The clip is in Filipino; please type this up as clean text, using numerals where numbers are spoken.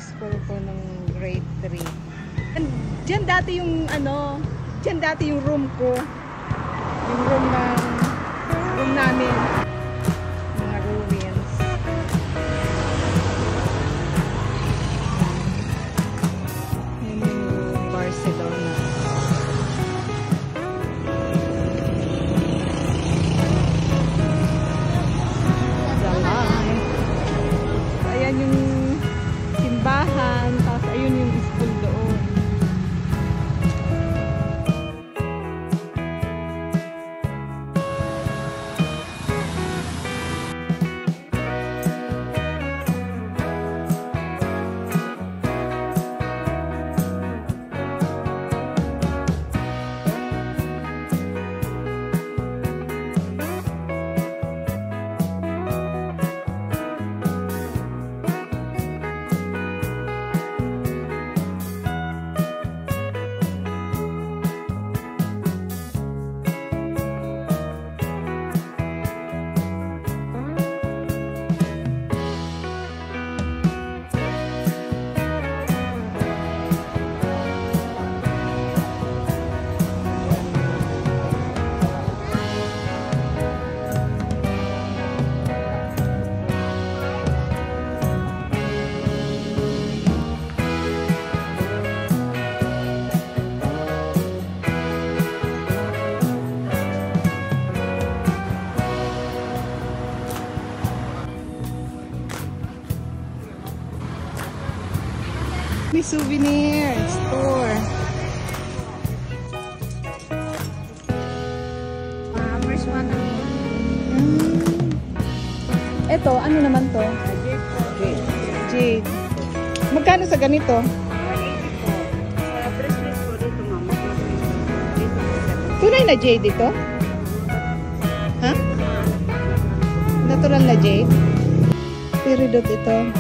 school ko nung grade 3. Diyan dati yung ano, diyan dati yung room ko. Yung room namin. Mga ruins. Yun yung Barcelona. Ayan yung simbahan, tapos ayun yung school doon. May souvenir store. First one. Ito, ano naman to? Jade. Magkano sa ganito? 180 po. Sa bracelet po dito, mama. Tunay na jade ito? Ha? Natural na jade? Peridot ito.